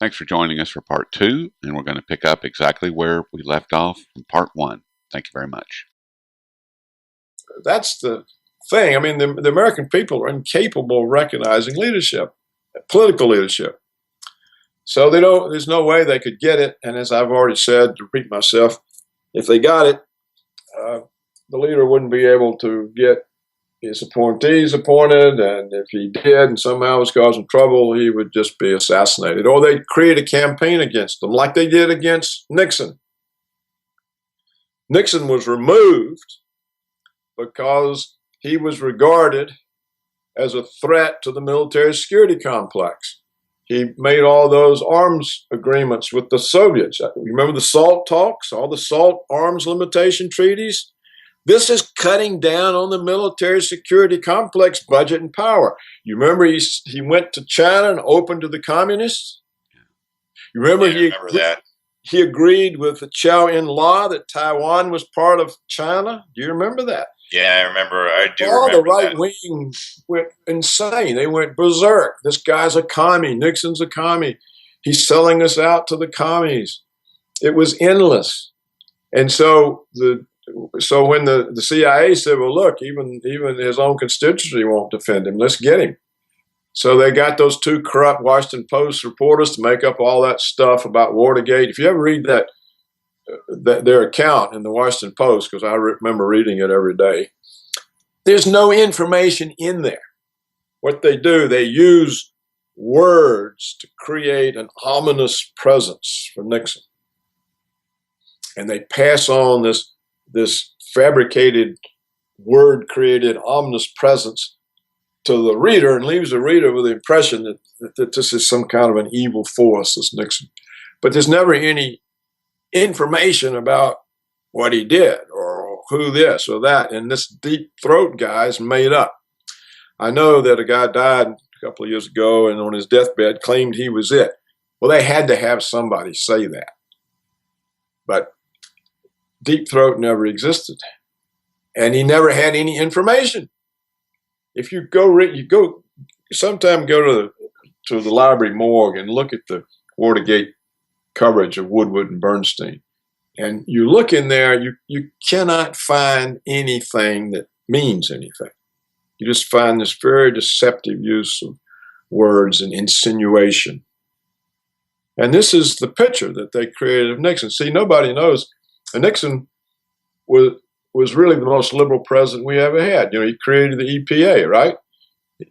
Thanks for joining us for part 2, and we're going to pick up exactly where we left off in part 1. Thank you very much. That's the thing. I mean, the American people are incapable of recognizing leadership, political leadership. So there's no way they could get it. And as I've already said, to repeat myself, if they got it, the leader wouldn't be able to get his appointees appointed, and if he did and somehow was causing trouble, he would just be assassinated. Or they'd create a campaign against them, like they did against Nixon. Nixon was removed because he was regarded as a threat to the military security complex. He made all those arms agreements with the Soviets. Remember the SALT talks, all the SALT arms limitation treaties? This is cutting down on the military security complex budget and power. You remember he went to China and opened to the communists? You remember, he agreed with the Chow In-law that Taiwan was part of China? Do you remember that? Yeah, I remember. I do All remember the right wing went insane. They went berserk. This guy's a commie. Nixon's a commie. He's selling us out to the commies. It was endless. And so when the CIA said, well, look, even his own constituency won't defend him. Let's get him. So they got those 2 corrupt Washington Post reporters to make up all that stuff about Watergate. If you ever read their account in the Washington Post, because I remember reading it every day, there's no information in there. What they do, they use words to create an ominous presence for Nixon. And they pass on this fabricated word-created ominous presence to the reader and leaves the reader with the impression that this is some kind of an evil force, this Nixon. But there's never any information about what he did or who this or that. And this deep throat guy is made up. I know that a guy died a couple of years ago and on his deathbed claimed he was it. Well, they had to have somebody say that. But Deep Throat never existed, and he never had any information. If you sometime go to the library morgue and look at the Watergate coverage of Woodward and Bernstein, and you look in there, you cannot find anything that means anything. You just find this very deceptive use of words and insinuation. And this is the picture that they created of Nixon. See, nobody knows. And Nixon was really the most liberal president we ever had. You know, he created the EPA, right?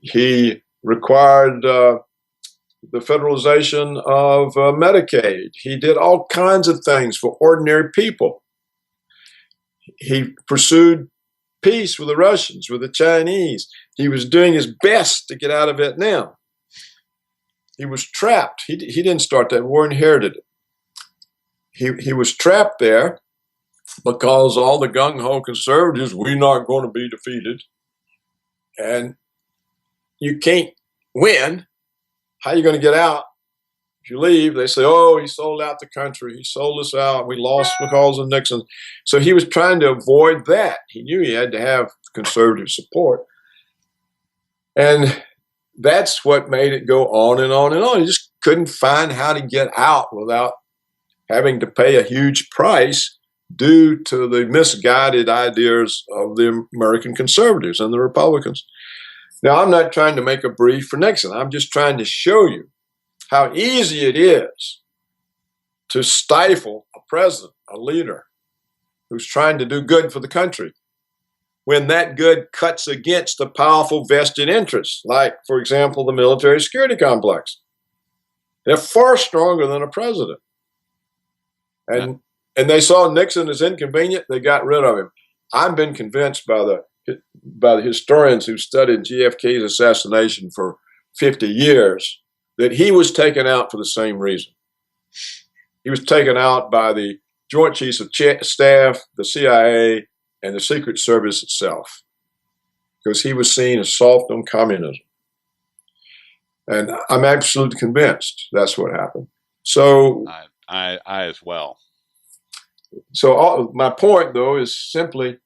He required the federalization of Medicaid. He did all kinds of things for ordinary people. He pursued peace with the Russians, with the Chinese. He was doing his best to get out of Vietnam. He was trapped. He didn't start that war, inherited it. He was trapped there because all the gung-ho conservatives, we're not going to be defeated. And you can't win. How are you going to get out? If you leave, they say, oh, he sold out the country. He sold us out. We lost because of Nixon. So he was trying to avoid that. He knew he had to have conservative support. And that's what made it go on and on and on. He just couldn't find how to get out without having to pay a huge price due to the misguided ideas of the American conservatives and the Republicans. Now, I'm not trying to make a brief for Nixon. I'm just trying to show you how easy it is to stifle a president, a leader, who's trying to do good for the country, when that good cuts against the powerful vested interests, like, for example, the military security complex. They're far stronger than a president. And they saw Nixon as inconvenient, they got rid of him. I've been convinced by the historians who studied JFK's assassination for 50 years that he was taken out for the same reason. He was taken out by the Joint Chiefs of Staff, the CIA, and the Secret Service itself, because he was seen as soft on communism. And I'm absolutely convinced that's what happened. So I as well. So my point, though, is simply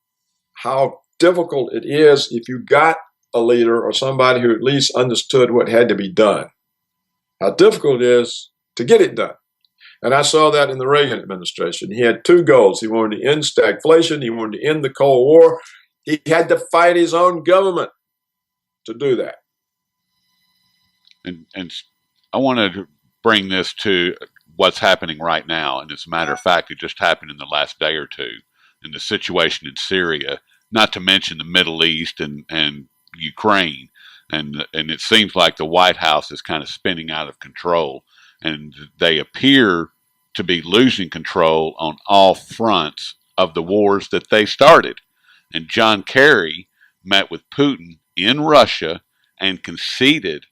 how difficult it is if you got a leader or somebody who at least understood what had to be done. How difficult it is to get it done. And I saw that in the Reagan administration. He had two goals. He wanted to end stagflation. He wanted to end the Cold War. He had to fight his own government to do that. And I want to bring this to what's happening right now. And as a matter of fact, it just happened in the last day or two in the situation in Syria, not to mention the Middle East and Ukraine. And it seems like the White House is kind of spinning out of control, and they appear to be losing control on all fronts of the wars that they started. And John Kerry met with Putin in Russia and conceded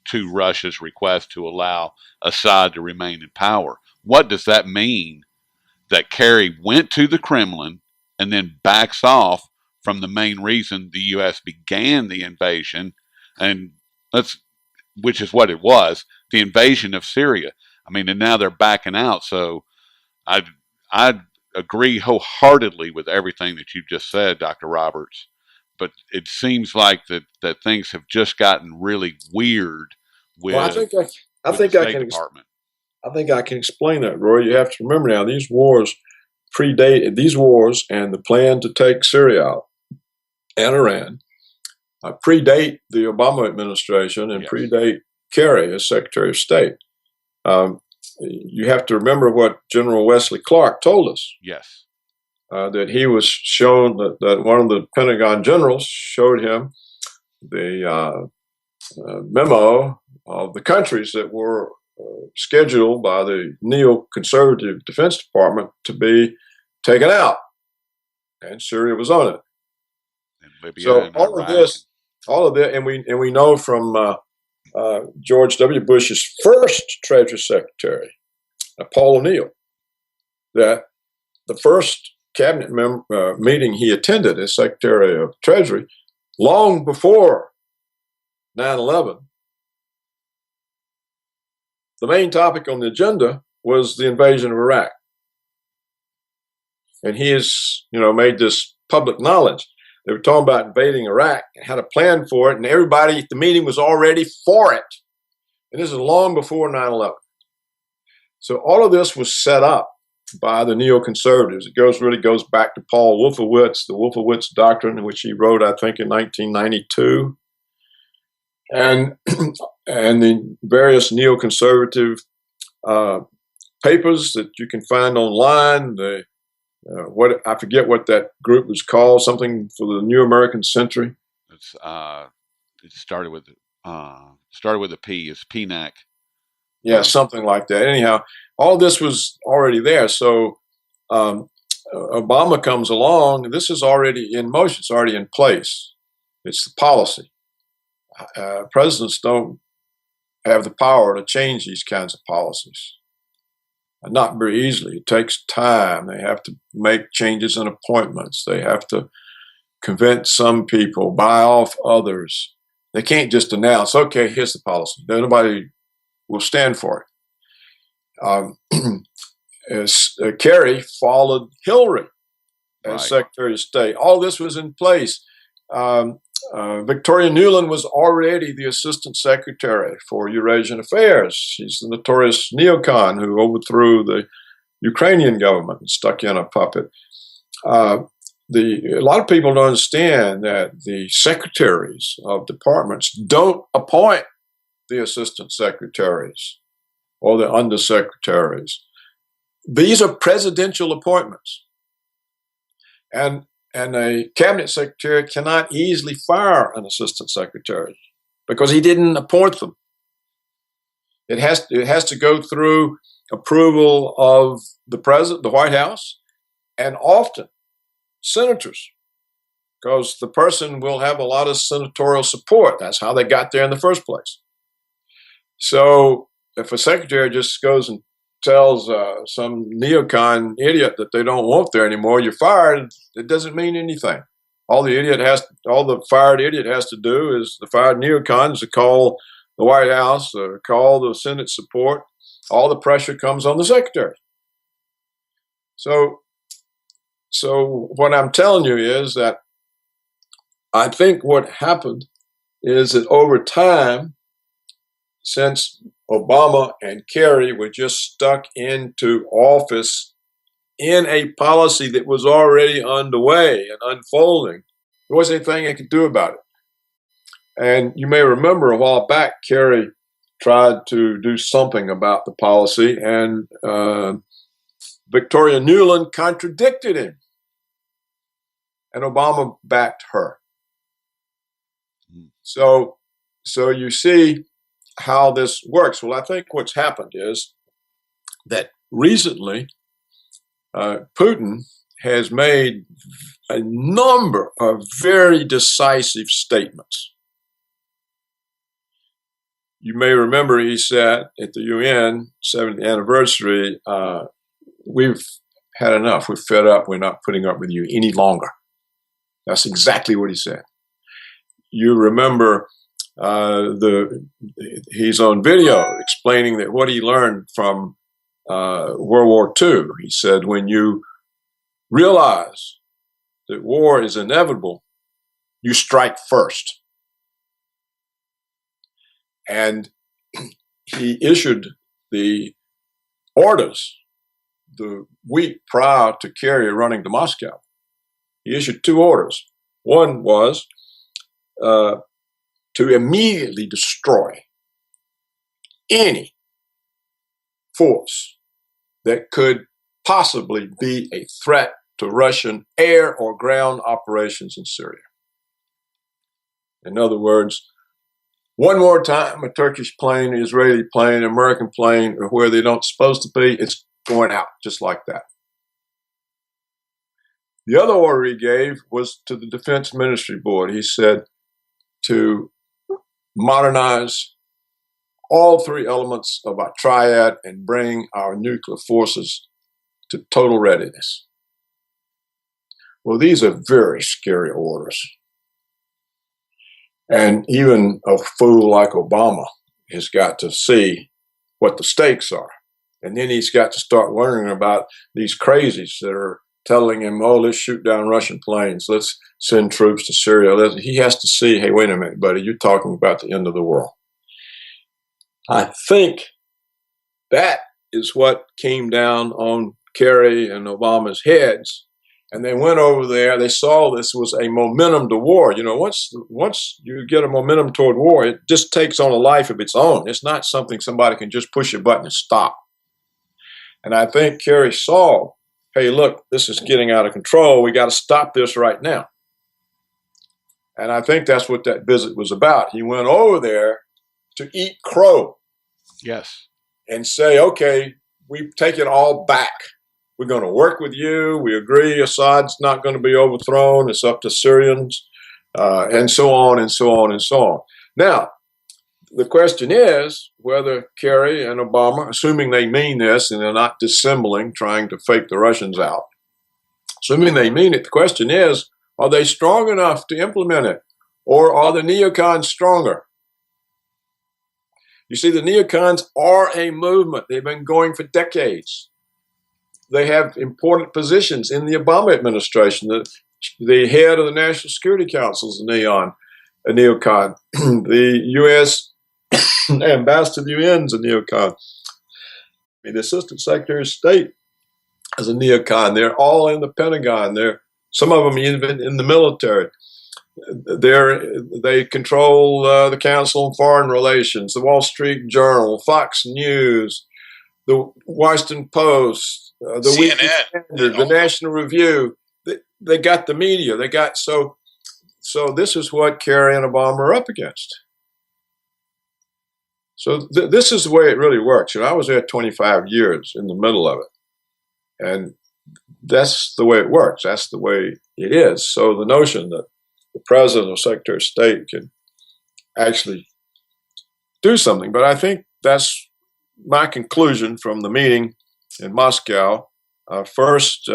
to Russia's request to allow Assad to remain in power. What does that mean that Kerry went to the Kremlin and then backs off from the main reason the U.S. began the invasion, and which is what it was, the invasion of Syria? I mean, and now they're backing out. So I agree wholeheartedly with everything that you've just said, Dr. Roberts. But it seems like that things have just gotten really weird with, well, I think the State Department. I think I can explain that, Roy. You have to remember now, these wars and the plan to take Syria out and Iran predate the Obama administration and predate Kerry as Secretary of State. You have to remember what General Wesley Clark told us. Yes. That he was shown that one of the Pentagon generals showed him the memo of the countries that were scheduled by the neoconservative Defense Department to be taken out, and Syria was on it. And Libya so and all of this, and we know from George W. Bush's first Treasury Secretary, Paul O'Neill, that the first cabinet meeting he attended as Secretary of Treasury, long before 9/11, the main topic on the agenda was the invasion of Iraq. And he has, made this public knowledge. They were talking about invading Iraq and had a plan for it, and everybody at the meeting was already for it. And this is long before 9/11. So all of this was set up by the neoconservatives. It really goes back to Paul Wolfowitz, the Wolfowitz Doctrine, which he wrote, I think, in 1992. And the various neoconservative papers that you can find online. I forget what that group was called. Something for the New American Century. It started with a P. It's PNAC. Yeah, something like that. Anyhow, all this was already there. So Obama comes along. This is already in motion. It's already in place. It's the policy. Presidents don't have the power to change these kinds of policies. Not very easily. It takes time. They have to make changes in appointments. They have to convince some people, buy off others. They can't just announce, okay, here's the policy. Nobody will stand for it. Kerry followed Hillary as Secretary of State. All this was in place. Victoria Nuland was already the Assistant Secretary for Eurasian Affairs. She's the notorious NeoCon who overthrew the Ukrainian government and stuck in a puppet. A lot of people don't understand that the secretaries of departments don't appoint the assistant secretaries or the undersecretaries. These are presidential appointments. And a cabinet secretary cannot easily fire an assistant secretary because he didn't appoint them. It has to go through approval of the president, the White House, and often senators, because the person will have a lot of senatorial support. That's how they got there in the first place. So if a secretary just goes and tells some neocon idiot that they don't want there anymore, you're fired, it doesn't mean anything. All the fired idiot has to do is the fired neocons to call the White House or call the Senate support. All the pressure comes on the secretary. So what I'm telling you is that I think what happened is that over time, since Obama and Kerry were just stuck into office in a policy that was already underway and unfolding. There wasn't anything they could do about it. And you may remember a while back, Kerry tried to do something about the policy, and Victoria Nuland contradicted him, and Obama backed her. So you see how this works. Well, I think what's happened is that recently Putin has made a number of very decisive statements. You may remember he said at the UN 70th anniversary, we've had enough. We're fed up. We're not putting up with you any longer. That's exactly what he said. You remember he's on video explaining that what he learned from World War II. He said, when you realize that war is inevitable, you strike first. And he issued the orders the week prior to Kerry running to Moscow. He issued two orders. One was to immediately destroy any force that could possibly be a threat to Russian air or ground operations in Syria. In other words, one more time, a Turkish plane, Israeli plane, American plane, or where they don't supposed to be, it's going out just like that. The other order he gave was to the Defense Ministry Board. He said to modernize all three elements of our triad and bring our nuclear forces to total readiness. Well, these are very scary orders. And even a fool like Obama has got to see what the stakes are. And then he's got to start learning about these crazies that are telling him, oh, let's shoot down Russian planes. Let's send troops to Syria. He has to see, hey, wait a minute, buddy, you're talking about the end of the world. I think that is what came down on Kerry and Obama's heads. And they went over there. They saw this was a momentum to war. You know, once you get a momentum toward war, it just takes on a life of its own. It's not something somebody can just push a button and stop. And I think Kerry saw, hey, look, this is getting out of control. We got to stop this right now. And I think that's what that visit was about. He went over there to eat crow. Yes. And say, okay, we take it all back. We're going to work with you. We agree Assad's not going to be overthrown. It's up to Syrians, and so on and so on and so on. Now, the question is whether Kerry and Obama, assuming they mean this and they're not dissembling, trying to fake the Russians out, assuming they mean it, the question is, are they strong enough to implement it? Or are the NeoCons stronger? You see, the NeoCons are a movement. They've been going for decades. They have important positions in the Obama administration. The head of the National Security Council is a neocon. The U.S. ambassador to the UN is a neocon. The Assistant Secretary of State is a neocon. They're all in the Pentagon. Some of them even in the military. They control the Council on Foreign Relations, the Wall Street Journal, Fox News, the Washington Post, the Weekly Standard, the National Review. They got the media. So this is what Kerry and Obama are up against. So this is the way it really works. I was there 25 years in the middle of it, and that's the way it works. That's the way it is. So the notion that the president or secretary of state can actually do something, but I think that's my conclusion from the meeting in Moscow. First,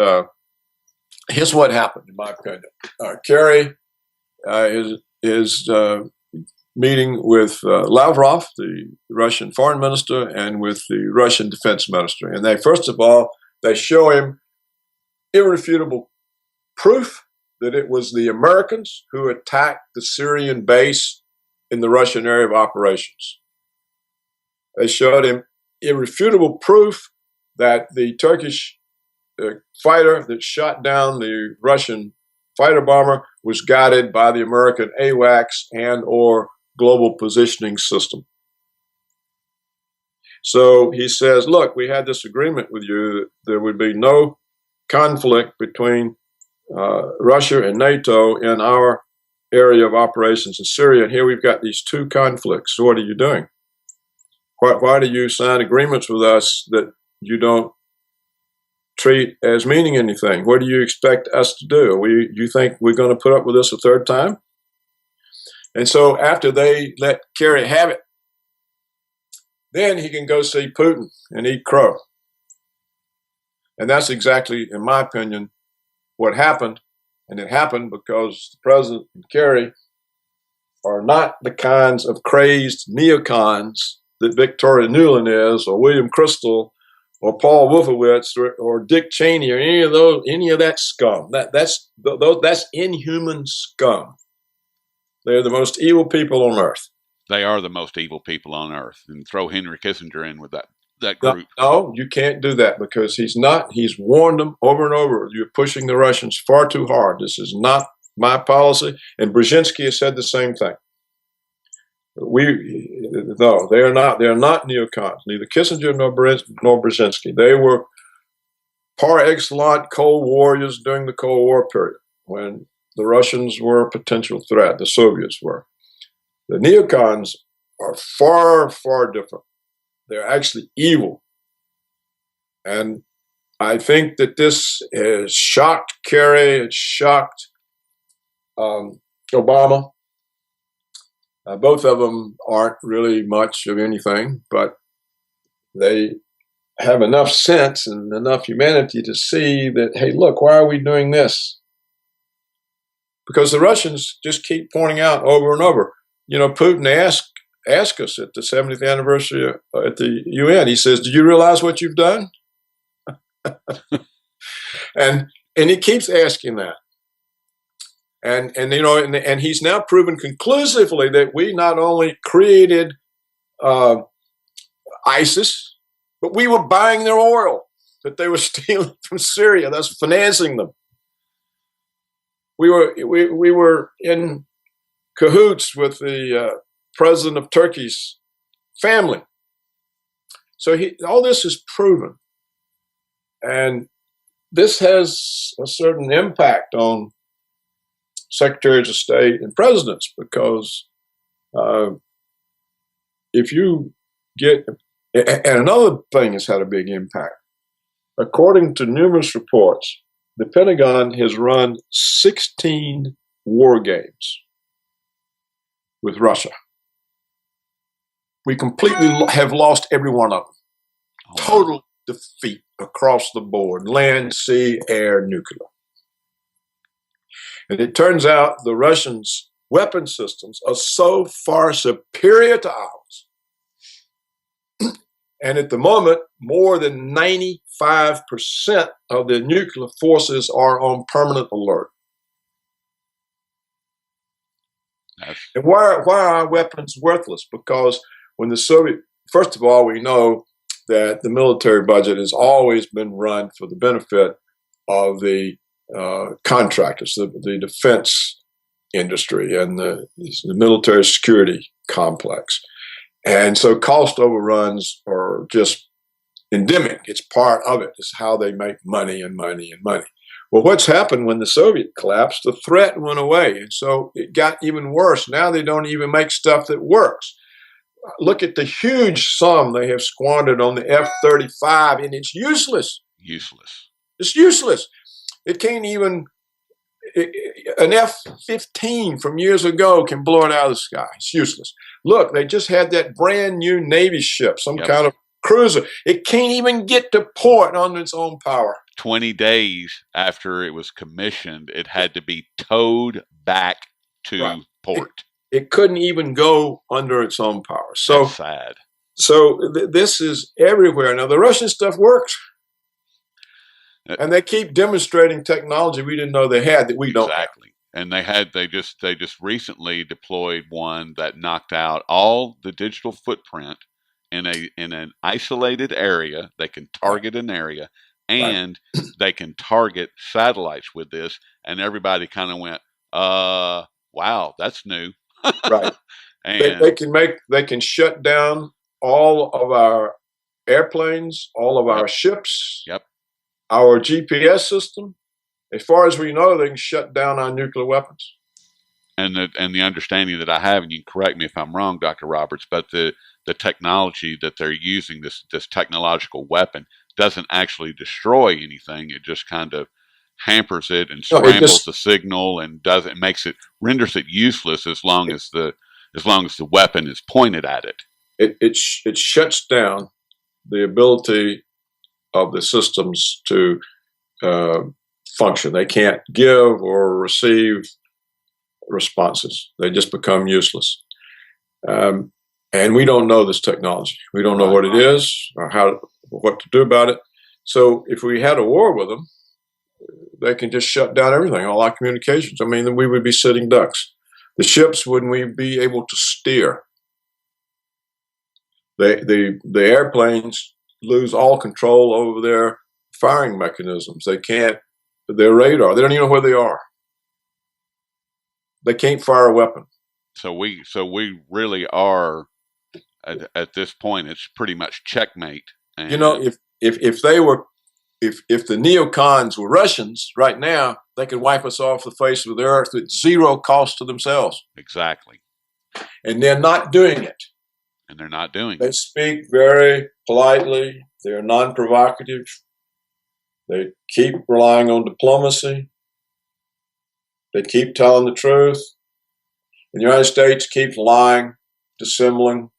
here's what happened, in my opinion. Kerry is meeting with Lavrov, the Russian foreign minister, and with the Russian defense minister. And first of all, they show him irrefutable proof that it was the Americans who attacked the Syrian base in the Russian area of operations. They showed him irrefutable proof that the Turkish fighter that shot down the Russian fighter bomber was guided by the American AWACS and or Global Positioning System. So he says, look, we had this agreement with you that there would be no conflict between Russia and NATO in our area of operations in Syria. And here we've got these two conflicts. So what are you doing? Why do you sign agreements with us that you don't treat as meaning anything? What do you expect us to do? You think we're going to put up with this a third time? And so after they let Kerry have it, then he can go see Putin and eat crow. And that's exactly, in my opinion, what happened. And it happened because the president and Kerry are not the kinds of crazed neocons that Victoria Nuland is, or William Crystal, or Paul Wolfowitz, or Dick Cheney, or any of that scum. That's inhuman scum. They're the most evil people on earth. They are the most evil people on earth. And throw Henry Kissinger in with that group. No, you can't do that because he's warned them over and over. You're pushing the Russians far too hard. This is not my policy. And Brzezinski has said the same thing. No, they are not neocons, neither Kissinger nor Brzezinski. They were par excellence Cold Warriors during the Cold War period when the Russians were a potential threat, the Soviets were. The neocons are far, far different. They're actually evil. And I think that this has shocked Kerry, it's shocked Obama. Both of them aren't really much of anything, but they have enough sense and enough humanity to see that, hey, look, why are we doing this? Because the Russians just keep pointing out over and over. You know, Putin asked us at the 70th anniversary at the UN, he says, do you realize what you've done? and he keeps asking that. And he's now proven conclusively that we not only created ISIS, but we were buying their oil that they were stealing from Syria. That's financing them. We were in cahoots with the president of Turkey's family. So all this is proven, and this has a certain impact on secretaries of state and presidents, because if you get, and another thing has had a big impact. According to numerous reports, the Pentagon has run 16 war games with Russia. We completely have lost every one of them. Total defeat across the board, land, sea, air, nuclear. And it turns out the Russians' weapon systems are so far superior to ours. And at the moment, more than 95% of the nuclear forces are on permanent alert. And why are our weapons worthless? Because when the Soviet, first of all, we know that the military budget has always been run for the benefit of the contractors, the defense industry and the military security complex. And so cost overruns are just endemic. It's part of it. It's how they make money and money and money. Well, what's happened when the Soviet collapsed, the threat went away. And so it got even worse. Now they don't even make stuff that works. Look at the huge sum they have squandered on the F-35, and it's useless. Useless. It's useless. It can't even, an F-15 from years ago can blow it out of the sky. It's useless. Look, they just had that brand new Navy ship, some kind of cruiser. It can't even get to port on its own power. 20 days after it was commissioned, it had to be towed back to port. It couldn't even go under its own power. So that's sad. So this is everywhere. Now, the Russian stuff works. And they keep demonstrating technology we didn't know they had that we don't have. Exactly. And they just recently deployed one that knocked out all the digital footprint in an isolated area. They can target an area, and they can target satellites with this. And everybody kind of went, wow, that's new. Right. And They can shut down all of our airplanes, all of our ships, yep. our GPS system. As far as we know, they can shut down our nuclear weapons. And the understanding that I have, and you can correct me if I'm wrong, Dr. Roberts, but the technology that they're using, this technological weapon, doesn't actually destroy anything. It just kind of hampers it and scrambles the signal and renders it useless as long as the weapon is pointed at it. It shuts down the ability of the systems to function. They can't give or receive responses. They just become useless. And we don't know this technology. We don't know what it is or what to do about it. So if we had a war with them, they can just shut down everything, all our communications. I mean, then we would be sitting ducks. The ships wouldn't we be able to steer. The airplanes lose all control over their firing mechanisms. They can't, their radar, they don't even know where they are. They can't fire a weapon. So we really are at this point. It's pretty much checkmate. And if they were, if the neocons were Russians right now, they could wipe us off the face of the earth at zero cost to themselves. Exactly. And they're not doing it. They speak very politely. They're non-provocative. They keep relying on diplomacy. They keep telling the truth. And the United States keeps lying, dissembling,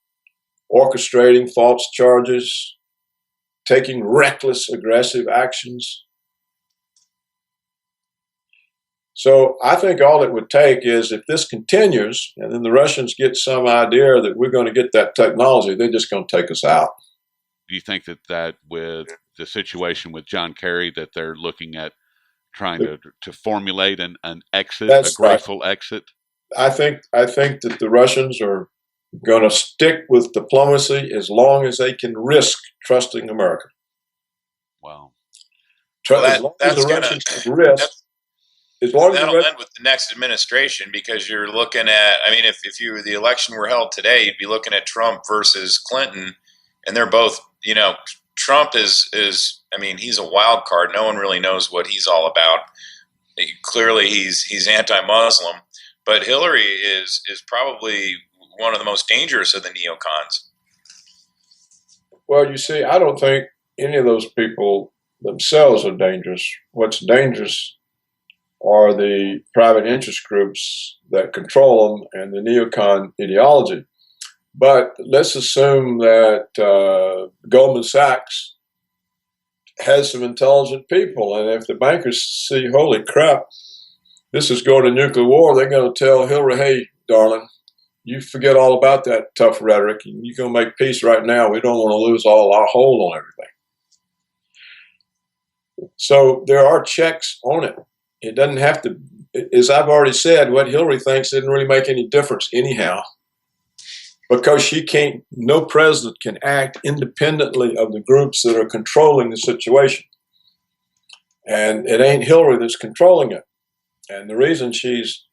orchestrating false charges, taking reckless, aggressive actions. So I think all it would take is if this continues and then the Russians get some idea that we're going to get that technology, they're just going to take us out. Do you think that with the situation with John Kerry, that they're looking at trying to formulate an exit, a graceful exit? I think that the Russians are going to stick with diplomacy as long as they can risk trusting America. Wow. That'll end with the next administration, because you're looking at, I mean, if the election were held today, you'd be looking at Trump versus Clinton, and they're both, Trump is I mean, he's a wild card. No one really knows what he's all about. Clearly he's anti-Muslim, but Hillary is probably one of the most dangerous of the neocons. Well, you see, I don't think any of those people themselves are dangerous. What's dangerous are the private interest groups that control them and the neocon ideology. But let's assume that Goldman Sachs has some intelligent people, and if the bankers see, holy crap, this is going to nuclear war, they're going to tell Hillary, hey, darling, you forget all about that tough rhetoric, and you're going to make peace right now. We don't want to lose all our hold on everything. So there are checks on it. It doesn't have to, as I've already said, what Hillary thinks didn't really make any difference anyhow, because no president can act independently of the groups that are controlling the situation. And it ain't Hillary that's controlling it. And the reason she's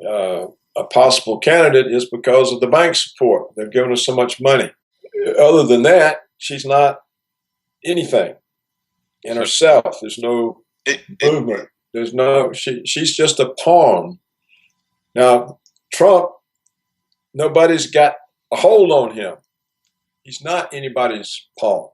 a possible candidate is because of the bank support. They've given us so much money. Other than that, she's not anything in herself. There's no movement. She's just a pawn. Now, Trump, nobody's got a hold on him. He's not anybody's pawn.